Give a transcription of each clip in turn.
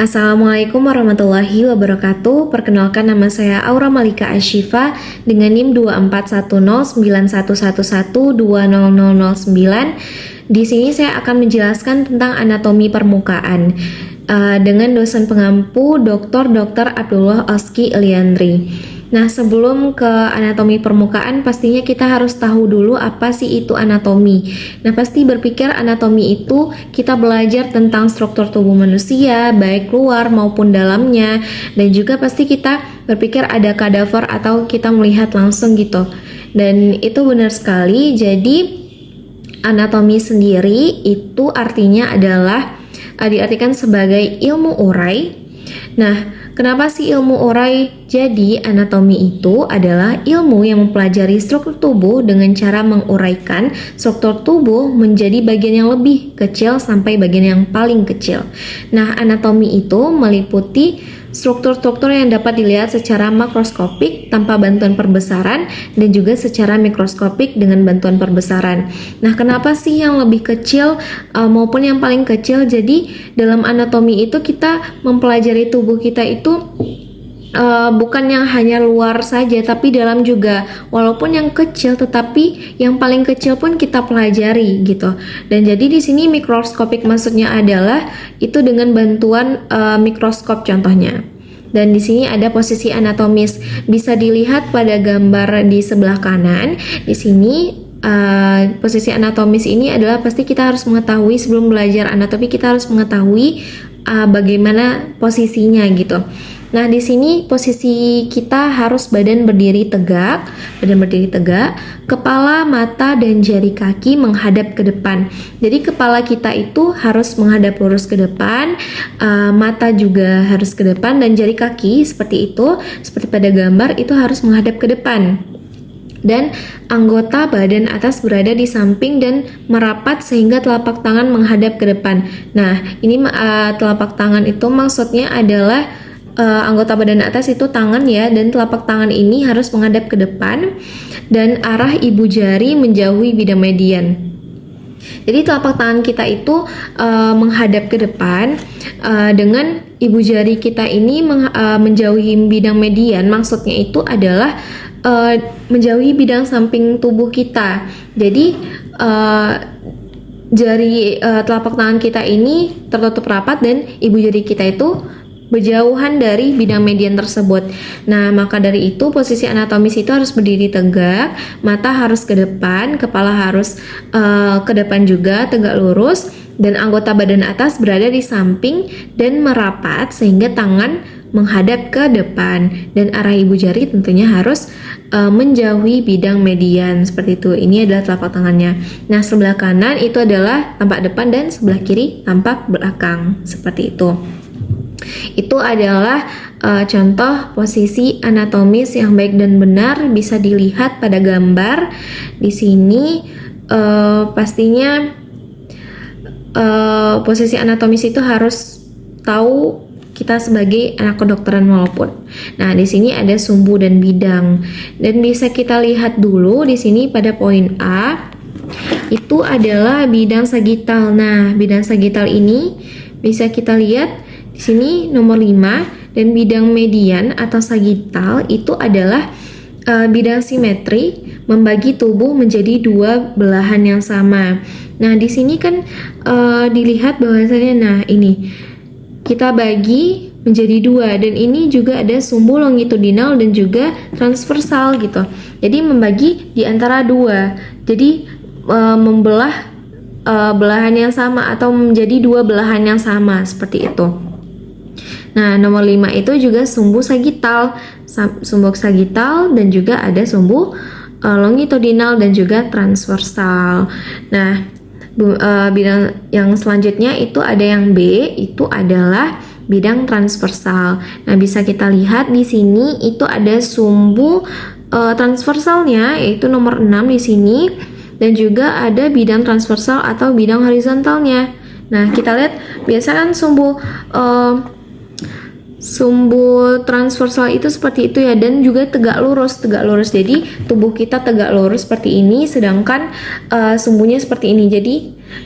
Assalamualaikum warahmatullahi wabarakatuh. Perkenalkan, nama saya Aura Malika Ashifa dengan NIM 24109111200009. Di sini saya akan menjelaskan tentang anatomi permukaan dengan dosen pengampu Dr. Abdullah Oski Eliandri. Nah, sebelum ke anatomi permukaan, pastinya kita harus tahu dulu apa sih itu anatomi. Nah, pasti berpikir anatomi itu kita belajar tentang struktur tubuh manusia, baik luar maupun dalamnya, dan juga pasti kita berpikir ada kadaver atau kita melihat langsung gitu. Dan itu benar sekali. Jadi, anatomi sendiri itu artinya adalah diartikan sebagai ilmu urai. Nah, kenapa sih ilmu urai? Jadi, anatomi itu adalah ilmu yang mempelajari struktur tubuh dengan cara menguraikan struktur tubuh menjadi bagian yang lebih kecil sampai bagian yang paling kecil. Nah, anatomi itu meliputi struktur-struktur yang dapat dilihat secara makroskopik tanpa bantuan perbesaran dan juga secara mikroskopik dengan bantuan perbesaran. Nah, kenapa sih yang lebih kecil maupun yang paling kecil? Jadi, dalam anatomi itu kita mempelajari tubuh kita itu bukan yang hanya luar saja, tapi dalam juga. Walaupun yang kecil, tetapi yang paling kecil pun kita pelajari gitu. Dan jadi di sini mikroskopik maksudnya adalah itu dengan bantuan mikroskop contohnya. Dan di sini ada posisi anatomis, bisa dilihat pada gambar di sebelah kanan. Di sini posisi anatomis ini adalah pasti kita harus mengetahui sebelum belajar anatomi, kita harus mengetahui bagaimana posisinya gitu. Nah, di sini posisi kita harus badan berdiri tegak, kepala, mata, dan jari kaki menghadap ke depan. Jadi kepala kita itu harus menghadap lurus ke depan, mata juga harus ke depan, dan jari kaki seperti itu, seperti pada gambar itu harus menghadap ke depan. Dan anggota badan atas berada di samping dan merapat sehingga telapak tangan menghadap ke depan. Nah, ini telapak tangan itu maksudnya adalah anggota badan atas itu tangan ya, dan telapak tangan ini harus menghadap ke depan dan arah ibu jari menjauhi bidang median. Jadi telapak tangan kita itu menghadap ke depan dengan ibu jari kita ini menjauhi bidang median. Maksudnya itu adalah menjauhi bidang samping tubuh kita. Jadi telapak tangan kita ini tertutup rapat dan ibu jari kita itu berjauhan dari bidang median tersebut. Nah, maka dari itu posisi anatomis itu harus berdiri tegak, mata harus ke depan, kepala harus ke depan juga, tegak lurus, dan anggota badan atas berada di samping dan merapat sehingga tangan menghadap ke depan, dan arah ibu jari tentunya harus menjauhi bidang median seperti itu. Ini adalah telapak tangannya. Nah, sebelah kanan itu adalah tampak depan dan sebelah kiri tampak belakang seperti itu. Itu adalah contoh posisi anatomis yang baik dan benar, bisa dilihat pada gambar. Di sini pastinya posisi anatomis itu harus tahu kita sebagai anak kedokteran walaupun. Nah, di sini ada sumbu dan bidang. Dan bisa kita lihat dulu di sini pada poin A itu adalah bidang sagital. Nah, bidang sagital ini bisa kita lihat di sini nomor 5, dan bidang median atau sagital itu adalah bidang simetri membagi tubuh menjadi dua belahan yang sama. Nah, di sini kan dilihat bahwasanya ini kita bagi menjadi dua, dan ini juga ada sumbu longitudinal dan juga transversal gitu. Jadi membagi di antara dua. Jadi membelah belahan yang sama atau menjadi dua belahan yang sama seperti itu. Nah, nomor 5 itu juga sumbu sagital, dan juga ada sumbu longitudinal dan juga transversal. Nah, bidang yang selanjutnya itu ada yang B, itu adalah bidang transversal. Nah, bisa kita lihat di sini itu ada sumbu transversalnya, yaitu nomor 6 di sini, dan juga ada bidang transversal atau bidang horizontalnya. Nah, kita lihat biasa kan sumbu Sumbu transversal itu seperti itu ya, dan juga tegak lurus. Jadi tubuh kita tegak lurus seperti ini, sedangkan sumbunya seperti ini. Jadi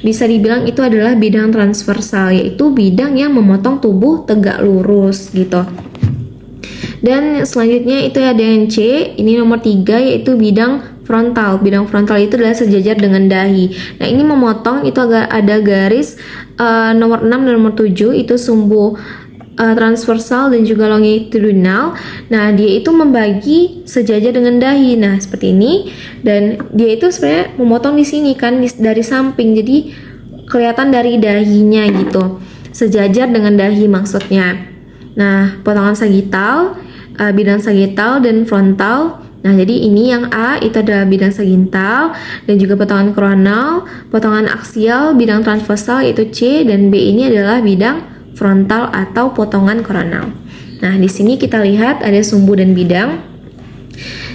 bisa dibilang itu adalah bidang transversal, yaitu bidang yang memotong tubuh tegak lurus gitu. Dan selanjutnya itu ada yang C, ini nomor 3, yaitu bidang frontal. Bidang frontal itu adalah sejajar dengan dahi. Nah, ini memotong, itu agak ada garis nomor 6 dan nomor 7, itu sumbu transversal dan juga longitudinal. Nah, dia itu membagi sejajar dengan dahi. Nah, seperti ini. Dan dia itu sebenarnya memotong di sini kan, dari samping. Jadi kelihatan dari dahinya gitu. Sejajar dengan dahi maksudnya. Nah, potongan sagital, bidang sagital dan frontal. Nah, jadi ini yang A itu adalah bidang sagital, dan juga potongan koronal, potongan aksial, bidang transversal yaitu C, dan B ini adalah bidang frontal atau potongan koronal. Nah, di sini kita lihat ada sumbu dan bidang.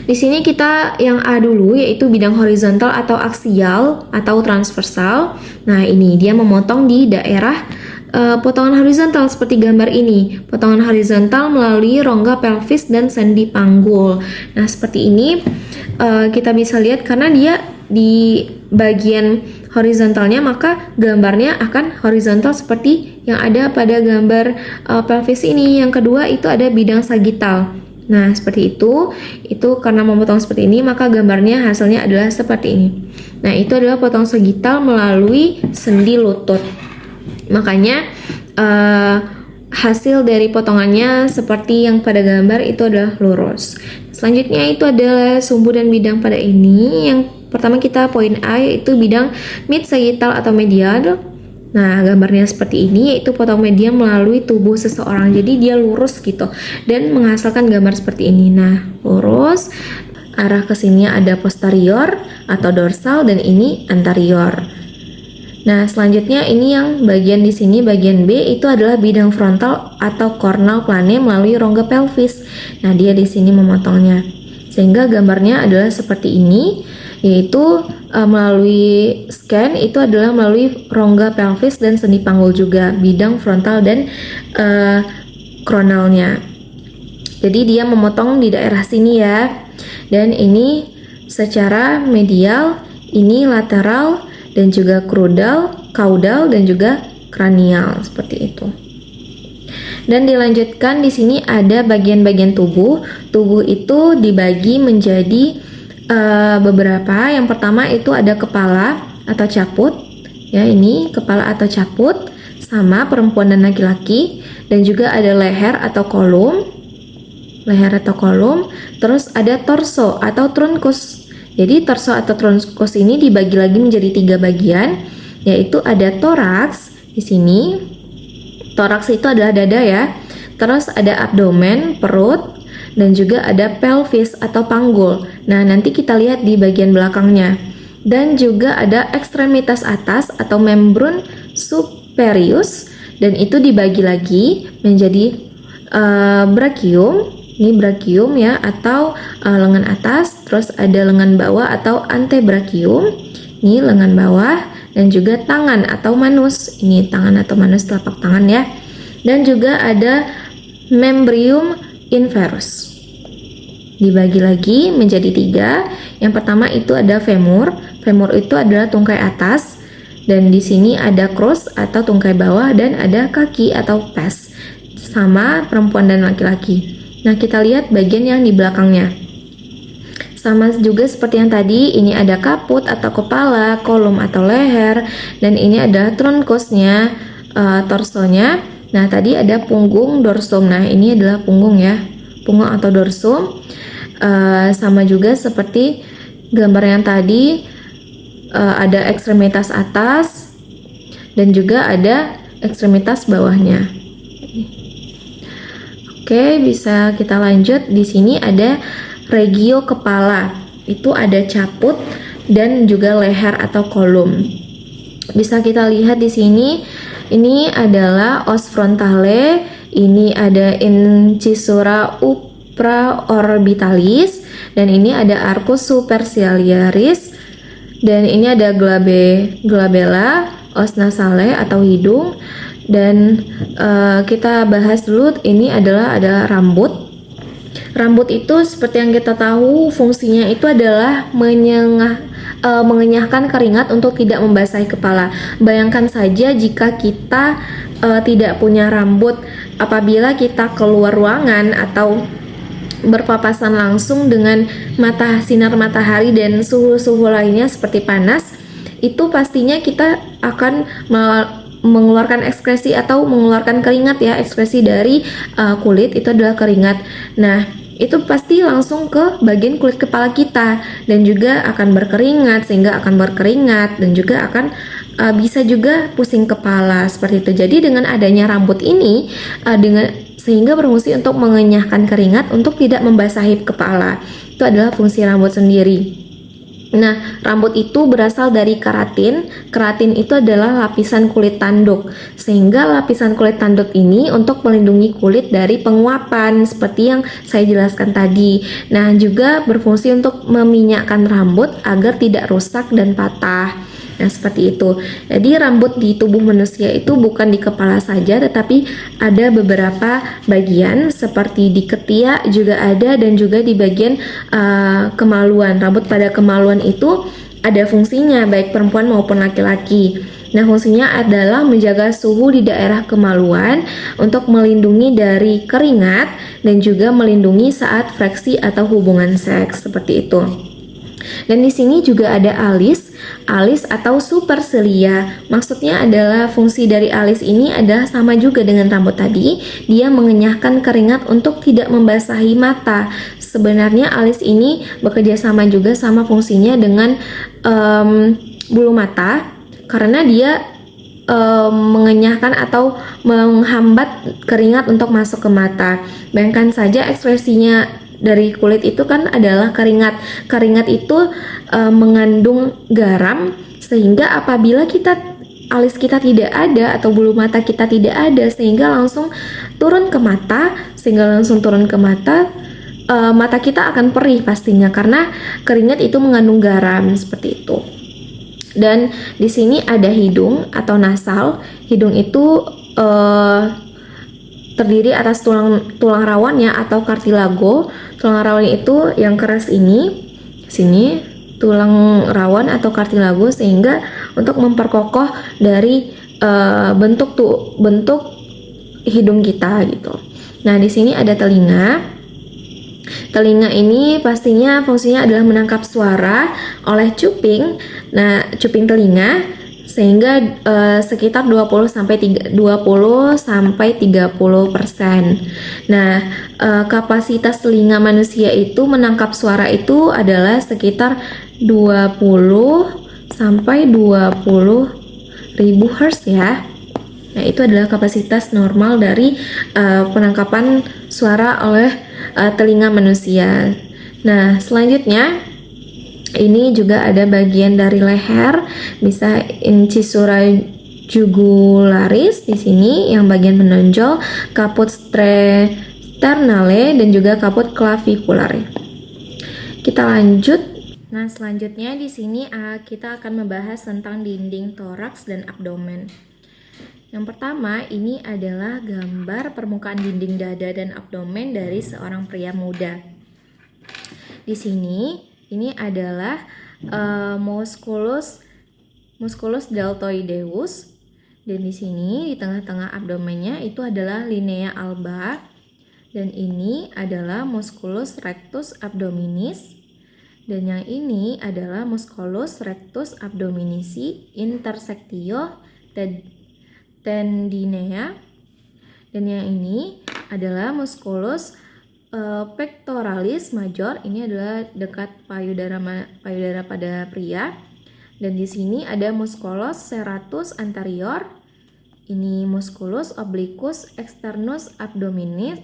Di sini kita yang A dulu, yaitu bidang horizontal atau aksial atau transversal. Nah, ini dia memotong di daerah potongan horizontal seperti gambar ini. Potongan horizontal melalui rongga pelvis dan sendi panggul. Nah, seperti ini kita bisa lihat karena dia di bagian horizontalnya, maka gambarnya akan horizontal seperti yang ada pada gambar pelvis ini. Yang kedua itu ada bidang sagital. Nah, seperti itu karena memotong seperti ini, maka gambarnya hasilnya adalah seperti ini. Nah, itu adalah potong sagital melalui sendi lutut. Makanya hasil dari potongannya seperti yang pada gambar itu adalah lurus. Selanjutnya itu adalah sumbu dan bidang pada ini. Yang pertama kita poin A, yaitu bidang mid sagital atau medial. Nah, gambarnya seperti ini, yaitu potong medial melalui tubuh seseorang. Jadi dia lurus gitu dan menghasilkan gambar seperti ini. Nah, lurus, arah ke sini ada posterior atau dorsal, dan ini anterior. Nah, selanjutnya ini yang bagian di sini, bagian B itu adalah bidang frontal atau cornal plane melalui rongga pelvis. Nah, dia di sini memotongnya. Sehingga gambarnya adalah seperti ini, yaitu melalui scan itu adalah melalui rongga pelvis dan sendi panggul juga, bidang frontal dan coronalnya. Jadi dia memotong di daerah sini ya. Dan ini secara medial, ini lateral, dan juga caudal, dan juga kranial seperti itu. Dan dilanjutkan di sini ada bagian-bagian tubuh. Tubuh itu dibagi menjadi beberapa. Yang pertama itu ada kepala atau caput. Ya, ini kepala atau caput sama perempuan dan laki-laki, dan juga ada leher atau kolum. Terus ada torso atau trunkus. Jadi torso atau trunkus ini dibagi lagi menjadi 3 bagian, yaitu ada toraks di sini. Toraks itu adalah dada ya. Terus ada abdomen, perut, dan juga ada pelvis atau panggul. Nah, nanti kita lihat di bagian belakangnya. Dan juga ada ekstremitas atas atau membran superius, dan itu dibagi lagi menjadi brachium. Ini brachium ya, atau lengan atas. Terus ada lengan bawah atau antebrachium. Ini lengan bawah, dan juga tangan atau manus. Ini tangan atau manus, telapak tangan ya. Dan juga ada membrium inferius. Dibagi lagi menjadi 3. Yang pertama itu ada femur. Femur itu adalah tungkai atas, dan di sini ada crus atau tungkai bawah, dan ada kaki atau pes, sama perempuan dan laki-laki. Nah, kita lihat bagian yang di belakangnya. Sama juga seperti yang tadi, ini ada kaput atau kepala, kolum atau leher, dan ini ada trunkusnya, torsonya. Nah, tadi ada punggung, dorsum. Nah, ini adalah punggung ya, punggung atau dorsum. Sama juga seperti gambar yang tadi, ada ekstremitas atas dan juga ada ekstremitas bawahnya. Oke, bisa kita lanjut. Di sini ada regio kepala. Itu ada caput dan juga leher atau kolum. Bisa kita lihat di sini. Ini adalah os frontale, ini ada incisura supraorbitalis, dan ini ada arcus superciliaris, dan ini ada glabella, os nasale atau hidung, Dan kita bahas dulu, ini adalah rambut. Rambut itu seperti yang kita tahu fungsinya itu adalah mengenyahkan keringat untuk tidak membasahi kepala. Bayangkan saja jika kita tidak punya rambut, apabila kita keluar ruangan atau berpapasan langsung dengan sinar matahari dan suhu-suhu lainnya seperti panas, itu pastinya kita akan mengeluarkan ekskresi atau mengeluarkan keringat ya. Ekskresi dari kulit itu adalah keringat. Nah, itu pasti langsung ke bagian kulit kepala kita dan juga akan berkeringat, sehingga akan berkeringat dan juga akan bisa juga pusing kepala seperti itu. Jadi dengan adanya rambut ini sehingga berfungsi untuk mengenyahkan keringat untuk tidak membasahi kepala. Itu adalah fungsi rambut sendiri. Nah, rambut itu berasal dari keratin. Keratin itu adalah lapisan kulit tanduk, sehingga lapisan kulit tanduk ini untuk melindungi kulit dari penguapan seperti yang saya jelaskan tadi. Nah, juga berfungsi untuk meminyakkan rambut agar tidak rusak dan patah. Nah, seperti itu. Jadi rambut di tubuh manusia itu bukan di kepala saja, tetapi ada beberapa bagian seperti di ketiak juga ada, dan juga di bagian kemaluan. Rambut pada kemaluan itu ada fungsinya baik perempuan maupun laki-laki. Nah, fungsinya adalah menjaga suhu di daerah kemaluan untuk melindungi dari keringat dan juga melindungi saat friksi atau hubungan seks seperti itu. Dan di sini juga ada alis atau supercilia. Maksudnya adalah fungsi dari alis ini adalah sama juga dengan rambut tadi. Dia mengenyahkan keringat untuk tidak membasahi mata. Sebenarnya alis ini bekerja sama juga sama fungsinya dengan bulu mata, karena dia mengenyahkan atau menghambat keringat untuk masuk ke mata. Bayangkan saja ekspresinya dari kulit itu kan adalah keringat. Keringat itu mengandung garam, sehingga apabila alis kita tidak ada atau bulu mata kita tidak ada, sehingga langsung turun ke mata, mata kita akan perih pastinya karena keringat itu mengandung garam seperti itu. Dan di sini ada hidung atau nasal. Hidung itu terdiri atas tulang rawannya atau kartilago. Tulang rawan itu yang keras ini, sini tulang rawan atau kartilago, sehingga untuk memperkokoh dari bentuk hidung kita gitu. Nah, di sini ada telinga. Telinga ini pastinya fungsinya adalah menangkap suara oleh cuping. Nah, cuping telinga, sehingga sekitar 20 sampai 30%. Nah, kapasitas telinga manusia itu menangkap suara itu adalah sekitar 20 sampai 20 ribu hertz ya. Nah, itu adalah kapasitas normal dari penangkapan suara oleh telinga manusia. Nah, selanjutnya ini juga ada bagian dari leher, bisa incisura jugularis di sini yang bagian menonjol, caput sternale dan juga caput claviculare. Kita lanjut. Nah, selanjutnya di sini kita akan membahas tentang dinding toraks dan abdomen. Yang pertama, ini adalah gambar permukaan dinding dada dan abdomen dari seorang pria muda. Di sini ini adalah musculus deltoideus, dan di sini di tengah-tengah abdomennya itu adalah linea alba, dan ini adalah musculus rectus abdominis, dan yang ini adalah musculus rectus abdominisi intersectio tendinea, dan yang ini adalah musculus pectoralis major. Ini adalah dekat payudara pada pria, dan di sini ada musculus serratus anterior. Ini musculus obliquus externus abdominis,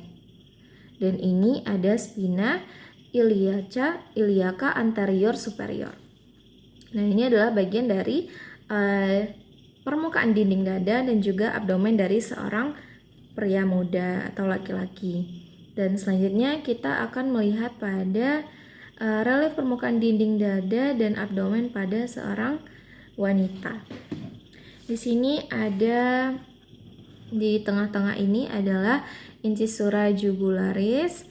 dan ini ada spina iliaca anterior superior. Nah, ini adalah bagian dari permukaan dinding dada dan juga abdomen dari seorang pria muda atau laki-laki. Dan selanjutnya kita akan melihat pada relief permukaan dinding dada dan abdomen pada seorang wanita. Di sini ada Di tengah-tengah ini adalah incisura jugularis,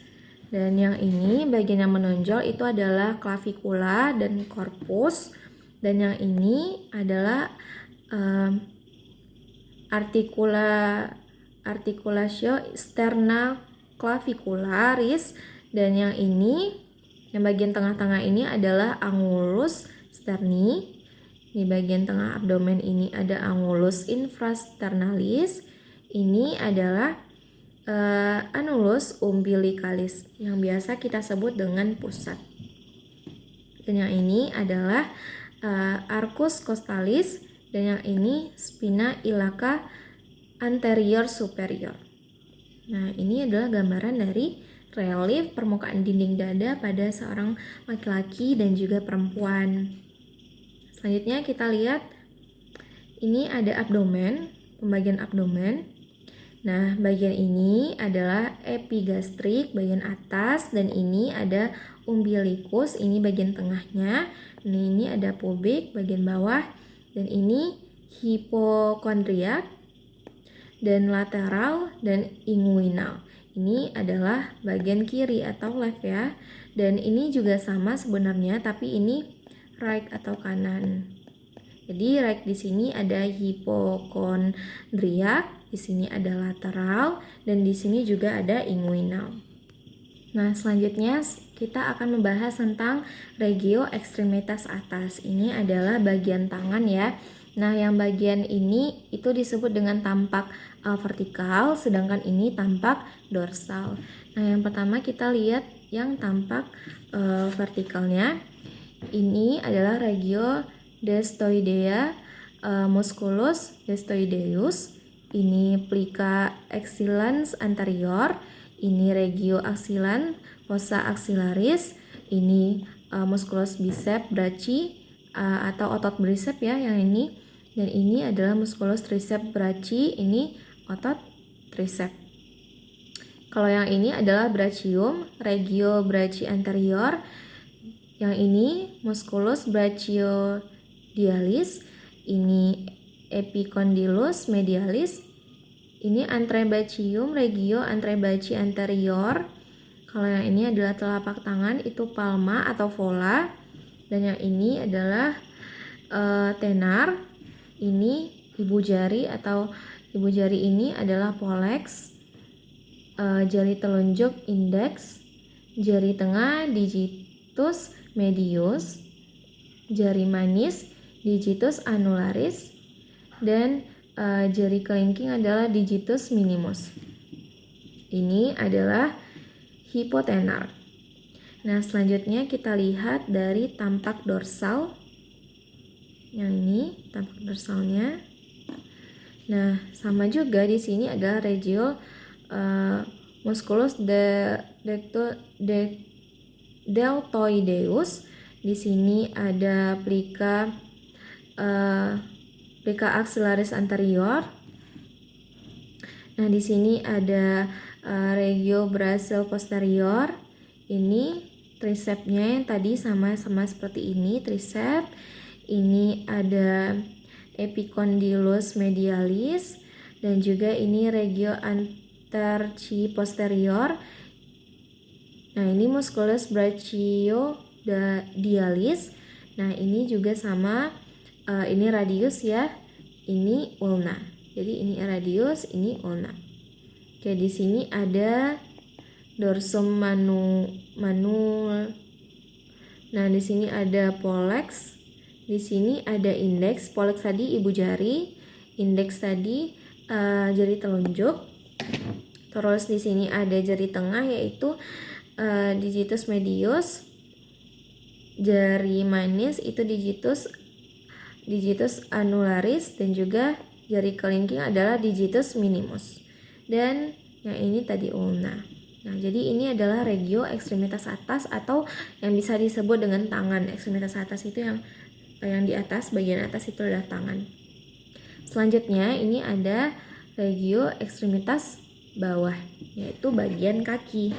dan yang ini bagian yang menonjol itu adalah clavicula dan corpus, dan yang ini adalah articulatio sternoclavicularis, dan yang ini yang bagian tengah-tengah ini adalah angulus sterni. Di bagian tengah abdomen ini ada angulus infrasternalis. Ini adalah anulus umbilicalis yang biasa kita sebut dengan pusat. Dan yang ini adalah arcus costalis, dan yang ini spina iliaca anterior superior. Nah, ini adalah gambaran dari relief permukaan dinding dada pada seorang laki-laki dan juga perempuan. Selanjutnya kita lihat ini ada abdomen, pembagian abdomen. Nah, bagian ini adalah epigastrik, bagian atas, dan ini ada umbilicus, ini bagian tengahnya. Ini ada pubik, bagian bawah, dan ini hipokondriak, dan lateral, dan inguinal. Ini adalah bagian kiri atau left ya. Dan ini juga sama sebenarnya, tapi ini right atau kanan. Jadi right di sini ada hipokondriak, di sini ada lateral, dan di sini juga ada inguinal. Nah, selanjutnya kita akan membahas tentang regio ekstremitas atas. Ini adalah bagian tangan ya. Nah, yang bagian ini itu disebut dengan tampak vertikal, sedangkan ini tampak dorsal. Nah, yang pertama kita lihat yang tampak vertikalnya. Ini adalah regio deltoidea musculus deltoideus. Ini plica axillans anterior. Ini regio axillan fossa axillaris. Ini musculus bicep brachii atau otot bicep ya yang ini. Dan ini adalah musculus triceps brachii. Ini otot tricep. Kalau yang ini adalah brachium, regio brachii anterior. Yang ini musculus brachiodialis, ini epicondylus medialis, ini antrebacchium regio antrebacchi anterior. Kalau yang ini adalah telapak tangan, itu palma atau vola, dan yang ini adalah tenar, ini ibu jari atau ibu jari ini adalah pollex, jari telunjuk index, jari tengah digitus medius, jari manis digitus annularis, dan jari kelingking adalah digitus minimus. Ini adalah hipotenar. Nah, selanjutnya kita lihat dari tampak dorsal. Yang ini tampak dorsalnya. Nah, sama juga di sini ada regio musculus deltoideus. Di sini ada plica axillaris anterior. Nah, di sini ada regio brachii posterior. Ini tricepsnya yang tadi sama-sama seperti ini, tricep. Ini ada epicondylus medialis, dan juga ini regio anterci posterior. Nah, ini musculus brachiodialis. Nah, ini juga sama, ini radius ya, ini ulna. Jadi ini radius, ini ulna. Oke, di sini ada dorsum manul. Nah, di sini ada pollex. Di sini ada indeks. Pollex tadi ibu jari, indeks tadi jari telunjuk. Terus di sini ada jari tengah yaitu digitus medius. Jari manis itu digitus annularis, dan juga jari kelingking adalah digitus minimus. Dan yang ini tadi ulna. Nah, jadi ini adalah regio ekstremitas atas atau yang bisa disebut dengan tangan. Ekstremitas atas itu yang di atas, bagian atas itu adalah tangan. Selanjutnya ini ada regio ekstremitas bawah, yaitu bagian kaki.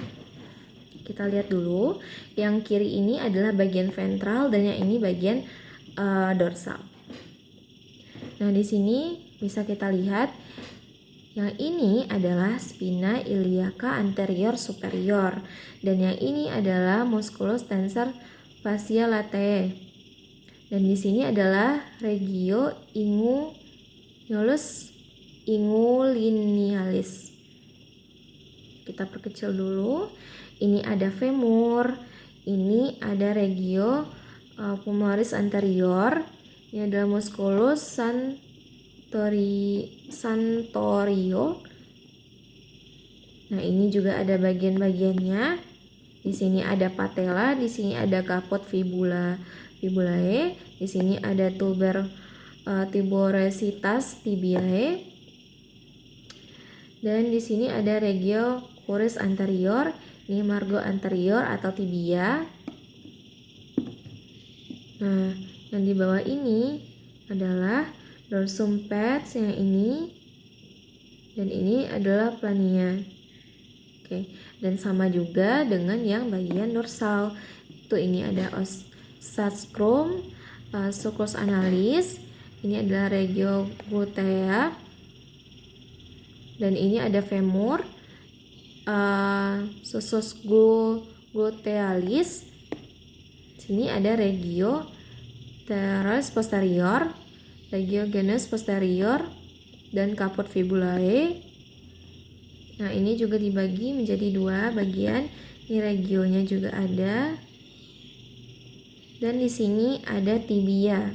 Kita lihat dulu, yang kiri ini adalah bagian ventral dan yang ini bagian dorsal. Nah, di sini bisa kita lihat Yang ini adalah spina iliaca anterior superior, dan yang ini adalah musculus tensor fascia latae. Dan di sini adalah regio inguinalus ingulinealis. Kita perkecil dulu. Ini ada femur, ini ada regio pulmonalis anterior, ini adalah musculus santorio. Nah, ini juga ada bagian-bagiannya. Di sini ada patella, di sini ada caput fibulae, di sini ada tuberositas tibiae, dan di sini ada regio crucis anterior, ini margo anterior atau tibia. Nah, yang di bawah ini adalah dorsum pes yang ini, dan ini adalah plania. Oke, dan sama juga dengan yang bagian dorsal. Itu ini ada sacrum, sulcus analis, ini adalah regio glutea, dan ini ada femur, susus glutealis. Sini ada regio teres posterior, regio genus posterior, dan caput fibulae. Nah, ini juga dibagi menjadi dua bagian. Ini regionya juga ada. Dan di sini ada tibia.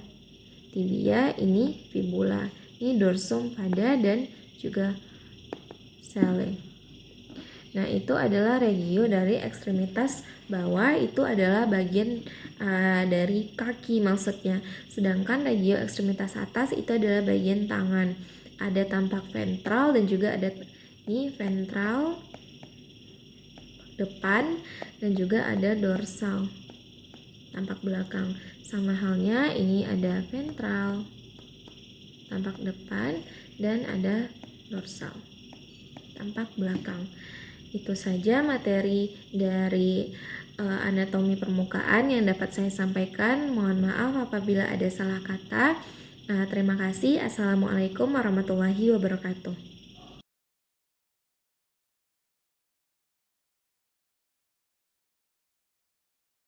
Tibia ini fibula. Ini dorsum pada dan juga sele. Nah, itu adalah regio dari ekstremitas bawah, itu adalah bagian dari kaki maksudnya. Sedangkan regio ekstremitas atas itu adalah bagian tangan. Ada tampak ventral dan juga ada ini ventral depan, dan juga ada dorsal tampak belakang. Sama halnya ini ada ventral tampak depan dan ada dorsal tampak belakang. Itu saja materi dari anatomi permukaan yang dapat saya sampaikan. Mohon maaf apabila ada salah kata. Terima kasih. Assalamualaikum warahmatullahi wabarakatuh.